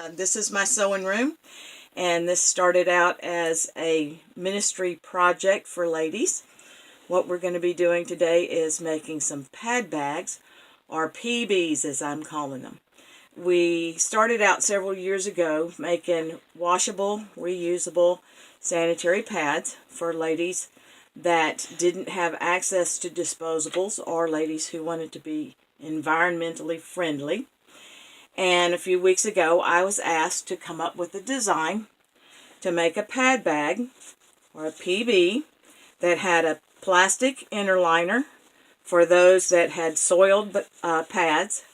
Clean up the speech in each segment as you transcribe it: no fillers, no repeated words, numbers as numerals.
This is my sewing room, and this started out as a ministry project for ladies. What we're going to be doing today is making some pad bags, or PBs as I'm calling them. We started out several years ago making washable, reusable sanitary pads for ladies that didn't have access to disposables, or ladies who wanted to be environmentally friendly. And a few weeks ago, I was asked to come up with a design to make a pad bag, or a PB, that had a plastic inner liner for those that had soiled pads,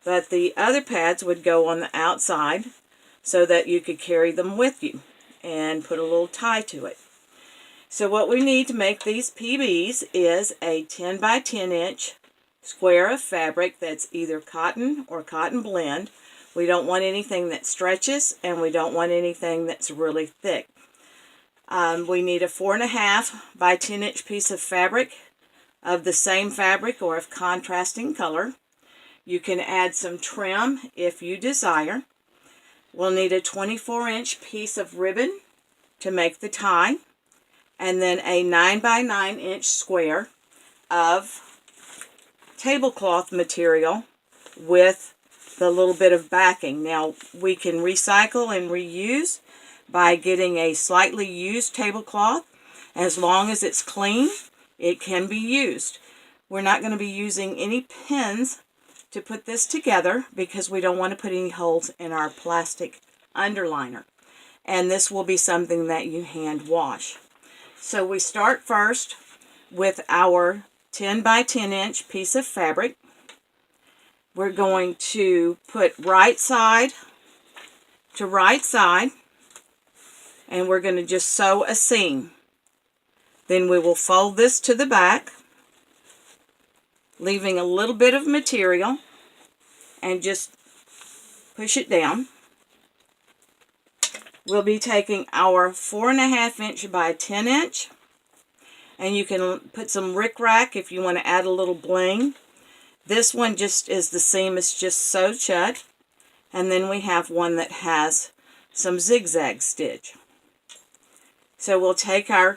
but the other pads would go on the outside so that you could carry them with you and put a little tie to it. So what we need to make these PBs is a 10 by 10 inch square of fabric that's either cotton or cotton blend. We don't want anything that stretches, and we don't want anything that's really thick. We need a 4.5 by 10 inch piece of fabric of the same fabric or of contrasting color. You can add some trim if you desire. We'll need a 24-inch piece of ribbon to make the tie, and then a 9 by 9 inch square of tablecloth material with the little bit of backing. Now, we can recycle and reuse by getting a slightly used tablecloth. As long as it's clean, it can be used. We're not going to be using any pins to put this together because we don't want to put any holes in our plastic underliner. And this will be something that you hand wash. So we start first with our 10 by 10 inch piece of fabric. We're going to put right side to right side, and we're going to just sew a seam. Then we will fold this to the back, leaving a little bit of material, and just push it down. We'll be taking our 4.5 inch by 10 inch, and you can put some rickrack if you want to add a little bling. This one just is the seam is just sewed shut, and then we have one that has some zigzag stitch. So we'll take our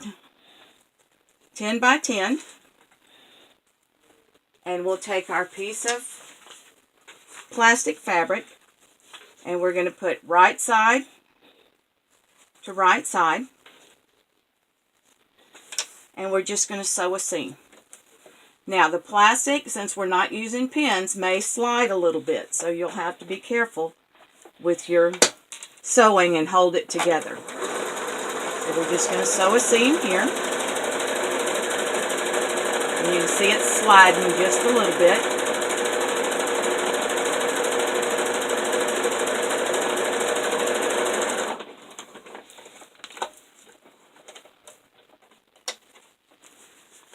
10 by 10, and we'll take our piece of plastic fabric, and we're going to put right side to right side, and we're just going to sew a seam. Now, the plastic, since we're not using pins, may slide a little bit, so you'll have to be careful with your sewing and hold it together. So we're just going to sew a seam here, and you can see it sliding just a little bit.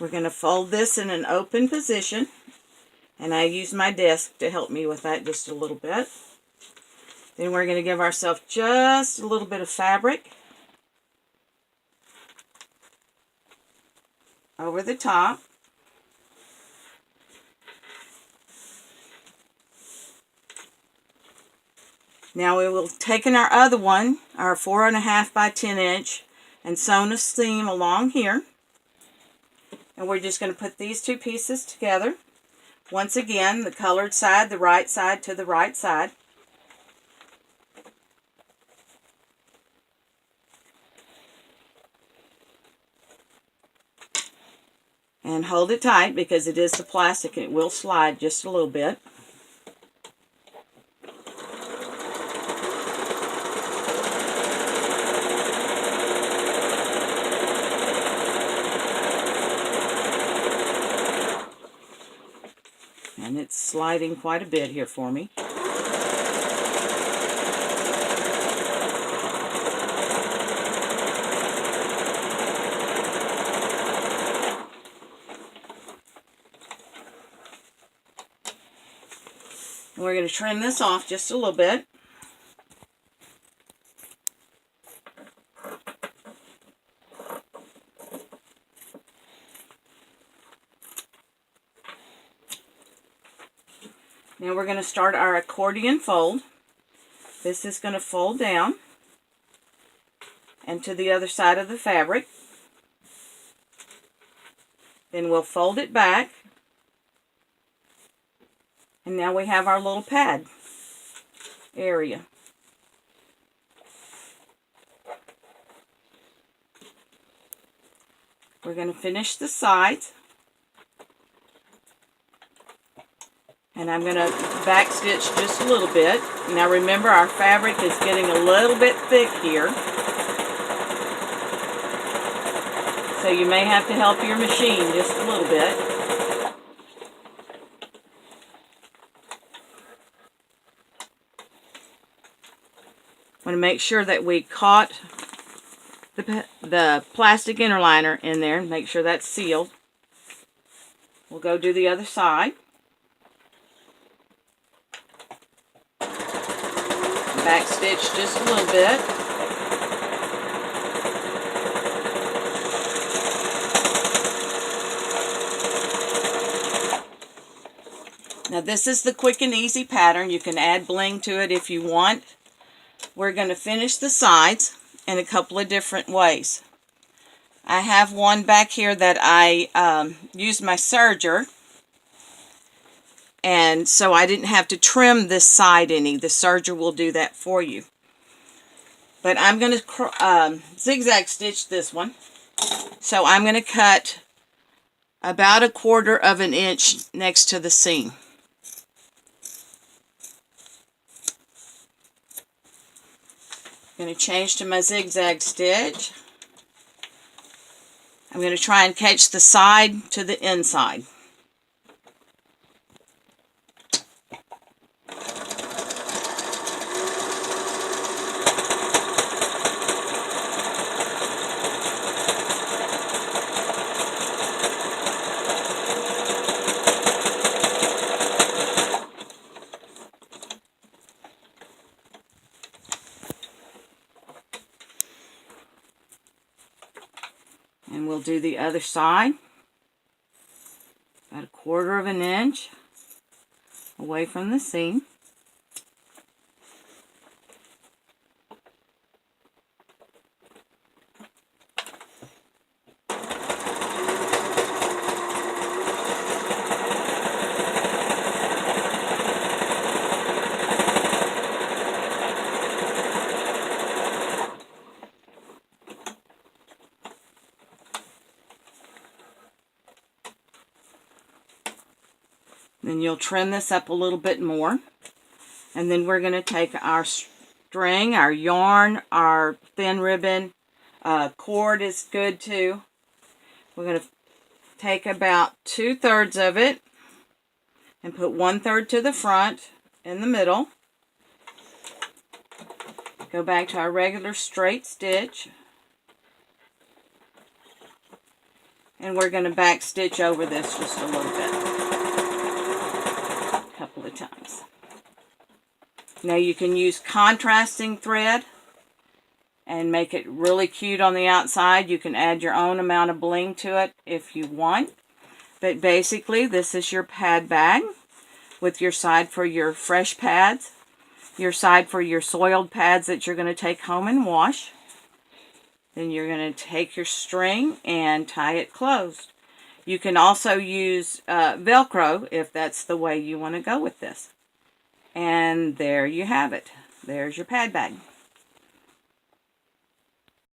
We're going to fold this in an open position, and I use my desk to help me with that just a little bit. Then we're going to give ourselves just a little bit of fabric over the top. Now we will take in our other one, our 4.5 by 10 inch, and sew a seam along here. And we're just going to put these two pieces together. Once again, the colored side, the right side to the right side. And hold it tight because it is the plastic and it will slide just a little bit. And it's sliding quite a bit here for me. And we're going to trim this off just a little bit. Now we're going to start our accordion fold. This is going to fold down and to the other side of the fabric. Then we'll fold it back. And now we have our little pad area. We're going to finish the sides. And I'm going to back stitch just a little bit. Now remember, our fabric is getting a little bit thick here. So you may have to help your machine just a little bit. I want to make sure that we caught the plastic inner liner in there and make sure that's sealed. We'll go do the other side. Back stitch just a little bit. Now this is the quick and easy pattern. You can add bling to it if you want. We're going to finish the sides in a couple of different ways. I have one back here that I used my serger, and so I didn't have to trim this side any. The serger will do that for you. But I'm going to zigzag stitch this one. So I'm going to cut about 1/4 of an inch next to the seam. I'm going to change to my zigzag stitch. I'm going to try and catch the side to the inside. And we'll do the other side. About 1/4 of an inch away from the seam. Then you'll trim this up a little bit more. And then we're going to take our string, our yarn, our thin ribbon, cord is good too. We're going to take about 2/3 of it and put 1/3 to the front in the middle. Go back to our regular straight stitch. And we're going to back stitch over this just a little bit. Couple of times. Now you can use contrasting thread and make it really cute on the outside. You can add your own amount of bling to it if you want. But basically this is your pad bag with your side for your fresh pads, your side for your soiled pads that you're going to take home and wash. Then you're going to take your string and tie it closed. You can also use Velcro if that's the way you want to go with this. And there you have it. There's your pad bag.